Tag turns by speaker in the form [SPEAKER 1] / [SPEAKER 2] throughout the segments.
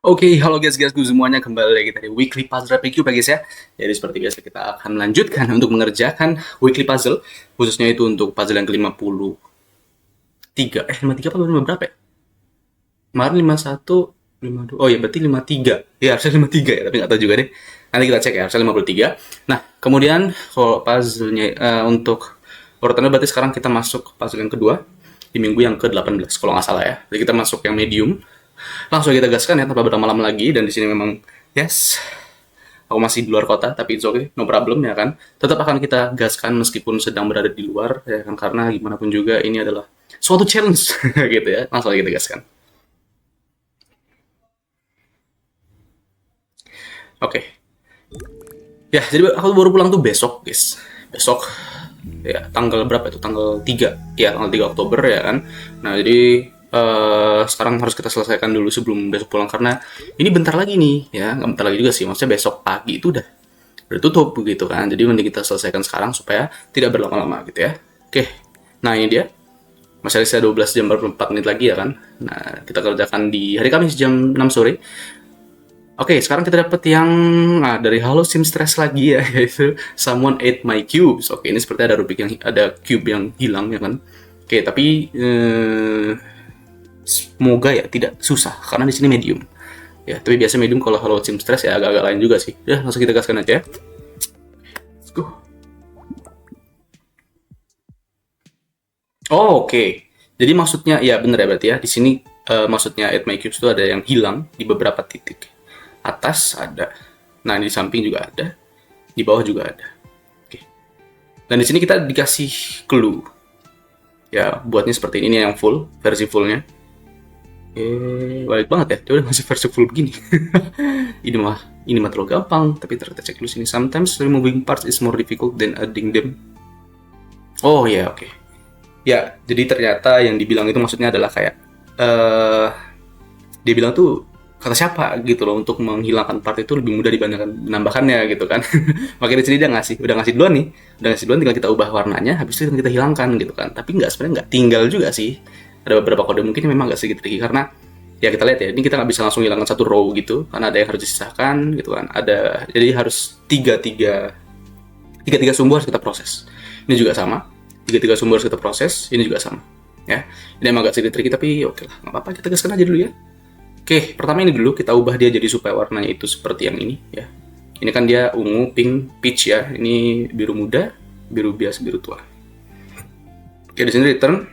[SPEAKER 1] Oke, halo guys semuanya, kembali lagi dari Weekly Puzzle FAQ ya guys ya. Jadi seperti biasa kita akan melanjutkan untuk mengerjakan Weekly Puzzle, khususnya itu untuk puzzle yang ke-53. 53 apa 5 berapa ya? Kemarin 51, 52. Oh ya, berarti 53. Ya, harusnya 53 ya, tapi nggak tahu juga deh. Nanti kita cek ya, harusnya 53. Nah, kemudian kalau puzzle-nya untuk urutannya berarti sekarang kita masuk puzzle yang kedua di minggu yang ke-18 kalau nggak salah ya. Jadi kita masuk yang medium. Langsung kita gaskan ya tanpa berlama-lama lagi, dan di sini memang yes, aku masih di luar kota tapi it's okay, no problem ya kan. Tetap akan kita gaskan meskipun sedang berada di luar ya kan, karena gimana pun juga ini adalah suatu challenge gitu ya. Langsung aja kita gaskan. Oke. Ya, jadi aku baru pulang tuh besok, guys. Besok ya tanggal berapa itu? Tanggal 3. Ya, tanggal 3 Oktober ya kan. Nah, jadi sekarang harus kita selesaikan dulu sebelum besok pulang, karena ini bentar lagi nih ya, nggak bentar lagi juga sih, maksudnya besok pagi itu udah tutup begitu kan. Jadi mending kita selesaikan sekarang supaya tidak berlama-lama gitu ya. Oke, nah ini dia, masih ada 12 jam 44 menit lagi ya kan. Nah, kita kerjakan di hari Kamis jam 6 sore. Oke, sekarang kita dapat yang dari Halo Sim Stress lagi ya, yaitu Someone Ate My Cubes. Oke, ini seperti ada rubik yang ada cube yang hilang ya kan. Oke, tapi semoga ya tidak susah karena di sini medium. Ya, tapi biasa medium kalau Halo Sim Stress ya agak-agak lain juga sih. Ya, langsung kita gaskan aja ya. Let's go. Oh, oke. Jadi maksudnya ya bener ya berarti ya. Di sini maksudnya Ate My Cubes itu ada yang hilang di beberapa titik. Atas ada. Nah, di samping juga ada. Di bawah juga ada. Oke. Dan di sini kita dikasih clue. Ya, buatnya seperti ini yang full, versi fullnya. Baik banget ya. Dia udah masih versi full begini. ini mah terlalu gampang. Tapi ternyata cek dulu sini. Sometimes removing parts is more difficult than adding them. Oh ya, oke. Ya, jadi ternyata yang dibilang itu maksudnya adalah kayak eh dia bilang tuh kata siapa gitu loh, untuk menghilangkan part itu lebih mudah dibandingkan menambahkannya gitu kan. Makanya di sini dia udah ngasih duluan nih, udah ngasih duluan, tinggal kita ubah warnanya, habis itu kita hilangkan gitu kan. Tapi nggak, sebenarnya nggak tinggal juga sih. Ada beberapa kode mungkin yang memang nggak sedikit tricky, karena ya kita lihat ya, ini kita nggak bisa langsung hilangkan satu row gitu, karena ada yang harus disisahkan gitu kan. Jadi harus tiga sumber harus kita proses. Ini juga sama, tiga sumber harus kita proses, ini juga sama ya. Ini emang agak sedikit tricky tapi oke lah, nggak apa-apa, kita gaskan aja dulu ya. Oke, pertama ini dulu kita ubah dia jadi supaya warnanya itu seperti yang ini ya. Ini kan dia ungu, pink, peach ya. Ini biru muda, biru biasa, biru tua. Oke, di sini return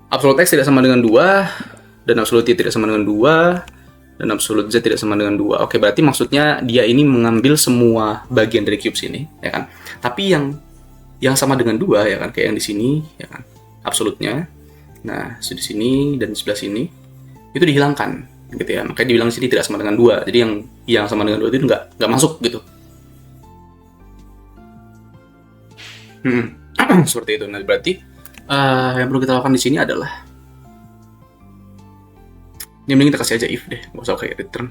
[SPEAKER 1] absolute x tidak sama dengan 2, dan absolute y tidak sama dengan 2, dan absolute z tidak sama dengan 2. Oke, berarti maksudnya dia ini mengambil semua bagian dari cube sini ya kan. Tapi yang sama dengan 2 ya kan, kayak yang di sini ya kan, absolutnya. Nah, di sini dan di sebelah sini itu dihilangkan gitu ya. Makanya dibilang sini tidak sama dengan 2. Jadi yang sama dengan 2 itu nggak masuk gitu. Seperti itu. Nah, berarti yang perlu kita lakukan di sini adalah, ini mending kita kasih aja if deh, nggak usah kayak return.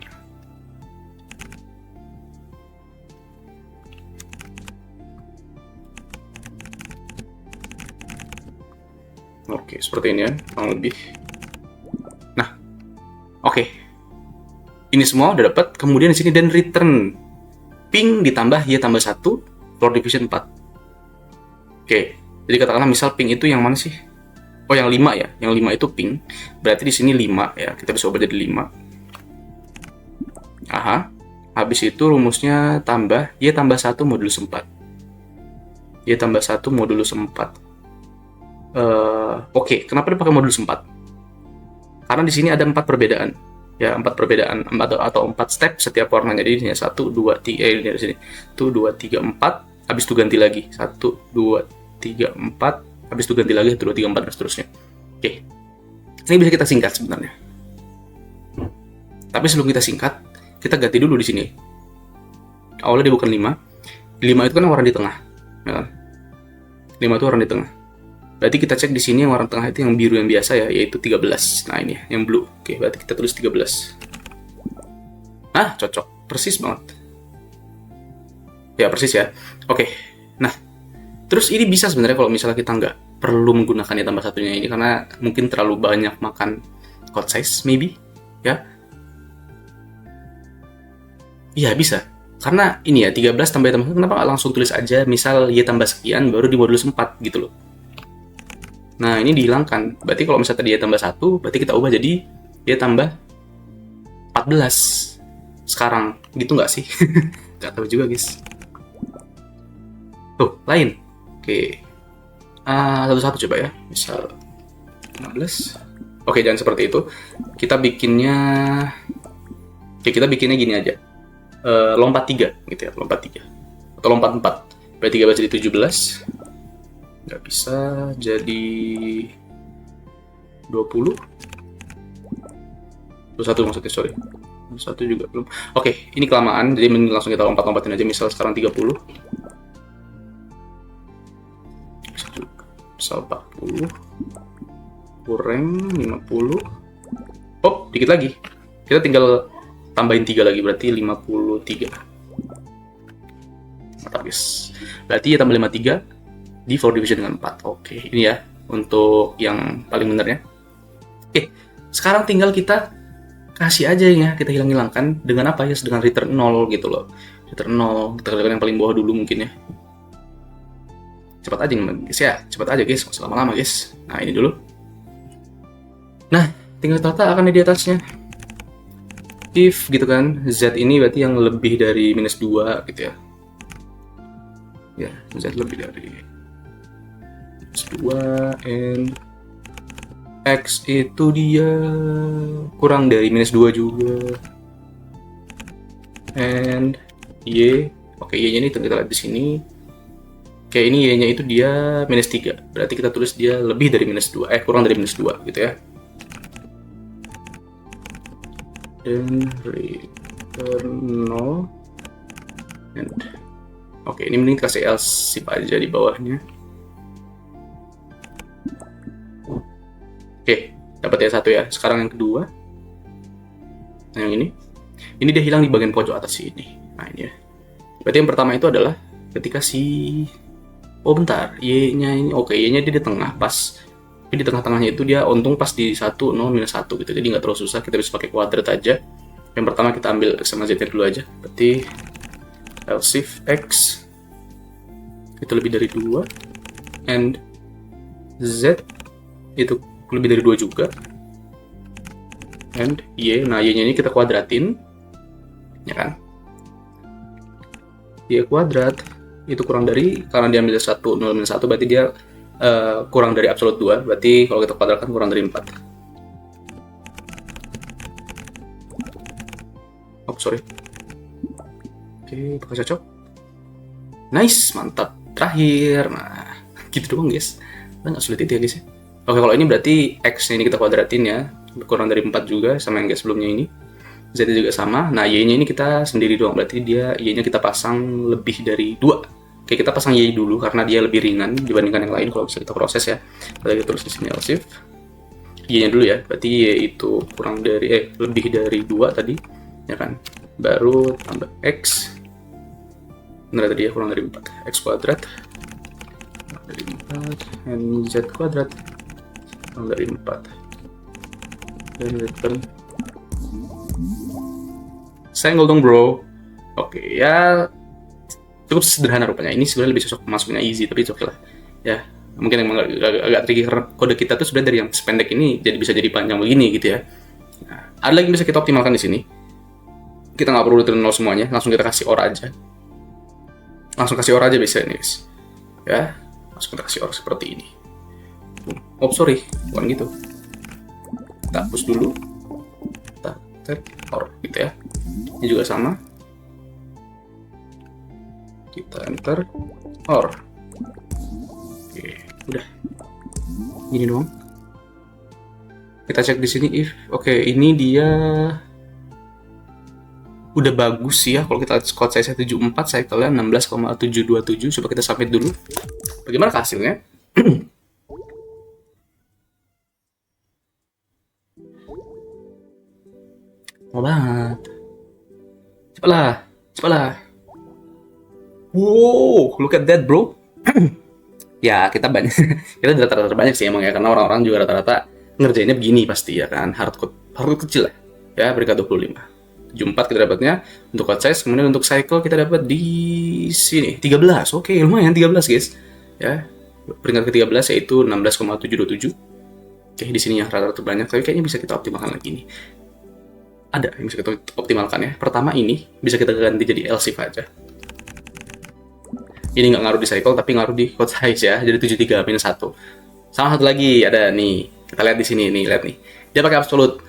[SPEAKER 1] Oke, seperti ini ya, kurang lebih. Nah, oke. Ini semua udah dapat. Kemudian di sini dan return ping ditambah y tambah 1 floor division 4. Oke. Jadi katakanlah misal ping itu yang mana sih? Oh, yang 5 ya. Yang 5 itu ping. Berarti di sini 5 ya. Kita bisa ubah jadi 5. Aha. Habis itu rumusnya tambah y tambah 1 modulus 4. Y tambah 1 modulus 4. Oke, kenapa dipakai modulus 4? Karena di sini ada 4 perbedaan. Ya, 4 perbedaan atau 4 step setiap warnanya. Jadi ini 1 2 3 ini dari sini. 1 2 3 4, habis itu ganti lagi. 1 2 3 4, habis itu ganti lagi 1 2 3 4 dan seterusnya. Oke. Ini bisa kita singkat sebenarnya. Tapi sebelum kita singkat, kita ganti dulu di sini. Awalnya dia bukan 5. 5 itu kan warna di tengah, ya kan? 5 itu warna di tengah. Berarti kita cek di sini yang warna tengah itu yang biru yang biasa ya, yaitu 13. Nah, ini yang blue. Oke, berarti kita tulis 13. Nah, cocok. Persis banget. Ya, persis ya. Oke. Nah, terus ini bisa sebenarnya kalau misalnya kita nggak perlu menggunakan tambah satunya ini, karena mungkin terlalu banyak makan code size, maybe. Ya. Iya bisa. Karena ini ya 13 tambah Y tambah 1, kenapa nggak langsung tulis aja misal Y tambah sekian baru di modulus 4 gitu loh. Nah ini dihilangkan. Berarti kalau misalnya tadi Y tambah 1, berarti kita ubah jadi Y tambah 14 sekarang. Gitu nggak sih? Nggak tahu juga guys. Tuh, lain. Oke. Satu-satu coba ya. Misal 15. Oke, jangan seperti itu. Kita bikinnya gini aja. Lompat 3 gitu ya, lompat 3. Atau lompat 4. Berarti 13 jadi 17. Nggak bisa jadi 20. 21 maksudnya, sorry. 21 juga belum. Oke, ini kelamaan, jadi mending langsung kita lompat-lompatin aja. Misal sekarang 30. Misal 40. Kurang 50. Oh, dikit lagi. Kita tinggal tambahin 3 lagi, berarti 53. Mantap guys. Berarti ya tambah 53 di 4 division dengan 4. Oke, ini ya untuk yang paling benernya. Oke, sekarang tinggal kita kasih aja ya, kita hilang-hilangkan dengan apa ya? Dengan return 0 gitu loh. Return 0, kita kalikan yang paling bawah dulu mungkin ya. Cepat aja guys ya, cepat aja guys, nggak usah lama-lama guys. Nah ini dulu. Nah, tinggal tata akan di atasnya. If gitu kan, Z ini berarti yang lebih dari minus 2 gitu ya. Ya, Z lebih dari minus 2 and X itu dia kurang dari minus 2 juga. And Y, oke Y-nya ini kita lihat di sini. Oke, ini Y-nya itu dia minus 3. Berarti kita tulis dia lebih dari minus 2, kurang dari minus 2 gitu ya. Dan return 0 and oke, ini mending kasih else if aja di bawahnya. Oke, dapat ya satu ya. Sekarang yang kedua. Nah, yang ini dia hilang di bagian pojok atas sini. Nah, ini ya. Berarti yang pertama itu adalah ketika oh bentar, Y-nya ini oke, Y-nya dia di tengah pas. Tapi di tengah-tengahnya itu dia untung pas di 1, 0, minus 1 gitu. Jadi nggak terlalu susah, kita bisa pakai kuadrat aja. Yang pertama kita ambil X sama Z dulu aja. Berarti else if X itu lebih dari 2 and Z itu lebih dari 2 juga. And Y, nah Y-nya ini kita kuadratin. Ya kan? Y kuadrat itu kurang dari, karena dia ambil 1, 0, minus 1, berarti dia kurang dari absolut 2, berarti kalau kita kuadratkan kurang dari 4. Oh, sorry. Oke, apakah cocok? Nice, mantap. Terakhir, nah, gitu doang guys. Nggak sulit itu ya guys ya. Oke, kalau ini berarti X ini kita kuadratin ya, kurang dari 4 juga, sama yang guys sebelumnya ini. Z juga sama, nah Y-nya ini kita sendiri doang, berarti dia Y-nya kita pasang lebih dari 2. Oke, kita pasang Y dulu karena dia lebih ringan dibandingkan yang lain kalau bisa kita proses ya. Kita tulis di sini else if Y-nya dulu ya. Berarti Y itu kurang dari lebih dari 2 tadi, ya kan? Baru tambah X. Benar tadi ya, kurang dari 4. X kuadrat kurang dari 4 and Z kuadrat kurang dari 4. Dan return. Senggol dong, bro. Oke, ya cukup sederhana rupanya. Ini sebenarnya lebih cocok masuknya easy, tapi oke lah. Ya, mungkin emang agak tricky karena kode kita tuh sebenarnya dari yang sependek ini jadi bisa jadi panjang begini gitu ya. Nah, ada lagi yang bisa kita optimalkan di sini. Kita nggak perlu return 0 semuanya, langsung kita kasih OR aja. Langsung kasih OR aja bisa ini, guys. Ya, langsung kita kasih OR seperti ini. Oh, sorry, bukan gitu. Kita hapus dulu. Kita OR gitu ya. Ini juga sama. Kita enter OR. Oke, udah. Gini doang. Kita cek di sini if. Oke, ini dia udah bagus sih ya. Kalau kita code size 74, cycle-nya 16,727. Coba kita submit dulu. Bagaimana hasilnya? Mau banget. Cepatlah. Wow, look at that, bro. Ya, kita banyak, kita rata-rata banyak sih emang ya, karena orang-orang juga rata-rata ngerjainnya begini pasti ya kan, hardcode kecil lah, ya peringkat 25. 74 kita dapatnya untuk quad size. Kemudian untuk cycle kita dapat di sini 13. Oke, lumayan 13 guys. Ya. Peringkat ke-13 yaitu 16,727. Oke, di sini yang rata-rata banyak, tapi kayaknya bisa kita optimalkan lagi nih. Ada yang bisa kita optimalkan ya. Pertama ini bisa kita ganti jadi LCF aja. Ini nggak ngaruh di cycle, tapi ngaruh di quad size ya. Jadi 73 minus 1. Sama satu lagi ada nih. Kita lihat di sini nih, lihat nih. Dia pakai absolute.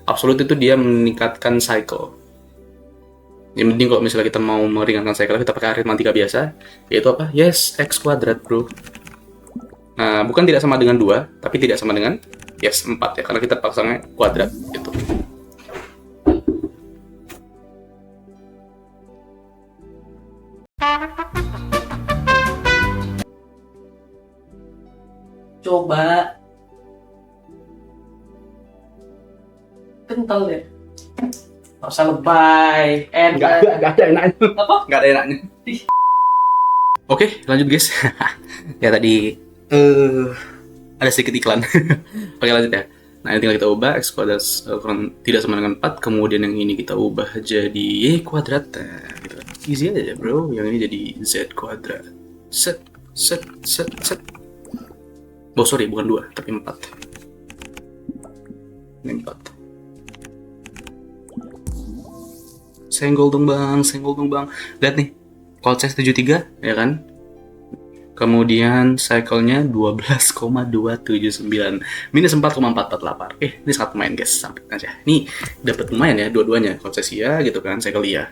[SPEAKER 1] Absolute itu dia meningkatkan cycle. Yang penting kalau misalnya kita mau meringankan cycle, kita pakai aritmatika biasa, yaitu apa? Yes, x kuadrat, bro. Nah, bukan tidak sama dengan 2, tapi tidak sama dengan yes 4 ya, karena kita pasangnya kuadrat gitu. Coba kental deh. Gak usah lebay. Gak ada enaknya. Apa? Gak ada enaknya. Oke, lanjut guys. Ya tadi ada sedikit iklan. Oke, lanjut ya. Nah, ini tinggal kita ubah x kuadrat tidak sama dengan 4. Kemudian yang ini kita ubah jadi y kuadrat. Nah, gitu. Easy aja bro. Yang ini jadi z kuadrat. Set. Oh sorry, bukan 2, tapi 4. Ini 4. Senggol dong bang. Lihat nih, quad size 73 ya kan. Kemudian cycle-nya 12,279 minus 4,448. Ini sangat lumayan guys, sampai aja. Nih dapat lumayan ya dua-duanya, quad size ya gitu kan, cycle ya.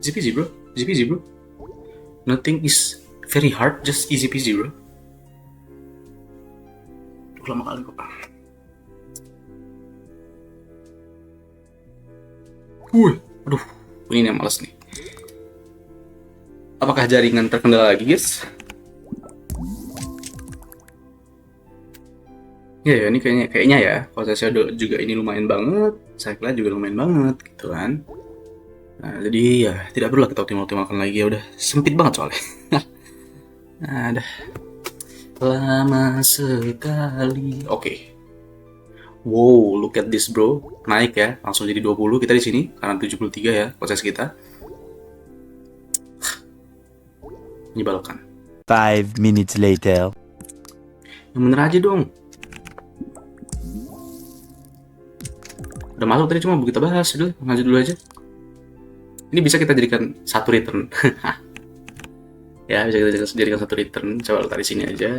[SPEAKER 1] Easy peasy bro. Nothing is very hard, just easy peasy bro. Lama kali kok. Aduh, ini yang males nih. Apakah jaringan terkendala lagi, guys? Ya, ini kayaknya ya. Prosesnya juga ini lumayan banget, cycle juga lumayan banget, gitu kan. Nah, jadi ya tidak perlu kita optimalkan lagi, ya udah sempit banget soalnya. Ada lama sekali. Oke. Wow, look at this bro. Naik ya, langsung jadi 20 kita di sini karena 73 ya proses kita. Menyebalkan.
[SPEAKER 2] 5 minutes later.
[SPEAKER 1] Yang bener aja dong. Udah masuk tadi, cuma kita bahas dulu, lanjut dulu aja. Ini bisa kita jadikan satu return. Ya, bisa kita jadikan satu return. Coba tarik sini aja.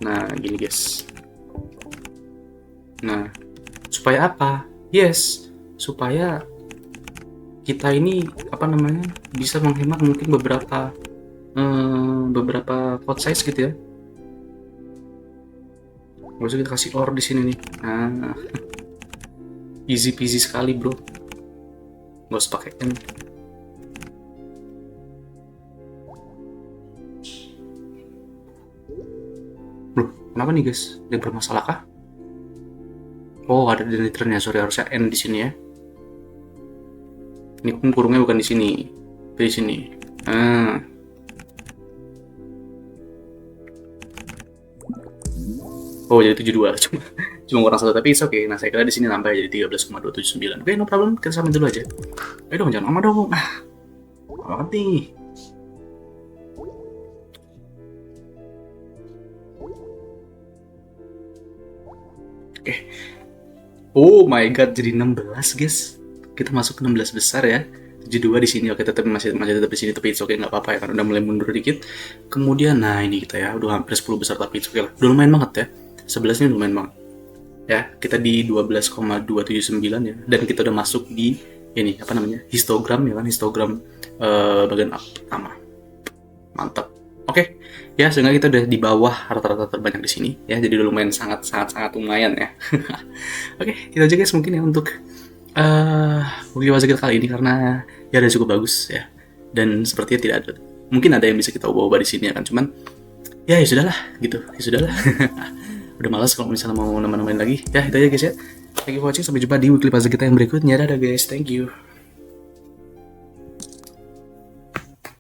[SPEAKER 1] Nah, gini guys. Nah, supaya apa? Yes, supaya kita ini bisa menghemat mungkin beberapa quad size gitu ya. Gak usah kita kasih or di sini nih. Nah, easy peasy sekali bro. Gak usah pakai M. Loh, kenapa nih guys? Ada bermasalah kah? Oh, ada di returnnya, sorry, harusnya N di sini ya. Ini pun kurungnya bukan di sini, di sini. Oh, jadi 72. Cuma kurang satu, tapi oke. Nah, saya kira di sini nambah jadi 13,279. Oke, no problem. Kita samain dulu aja. Ayo dong, jangan lama dong. Apa nih? Oke. Oh my god, jadi 16 guys. Kita masuk ke 16 besar ya. 72 di sini. Oke, tetap masih tetap di sini, tapi oke, nggak apa-apa ya, karena udah mulai mundur dikit. Kemudian nah ini kita ya udah hampir 10 besar, tapi oke lah. Udah lumayan banget ya. 11 ini lumayan banget. Ya, kita di 12,279 ya, dan kita udah masuk di ini histogram ya kan, histogram bagian pertama. Mantap. Oke. Ya, sehingga kita udah di bawah rata-rata terbanyak di sini ya. Jadi udah lumayan sangat lumayan ya. Oke, kita aja guys mungkin ya untuk Wiki Wazakir kali ini, karena ya udah cukup bagus ya. Dan sepertinya tidak ada, mungkin ada yang bisa kita ubah-ubah di sini ya kan, cuman ya sudahlah gitu. Ya sudahlah. Udah malas kalau misalnya mau nambah-nambahin lagi. Ya, itu aja guys ya. Thank you for watching, sampai jumpa di Weekly Puzzle kita yang berikutnya. Dadah guys, thank you.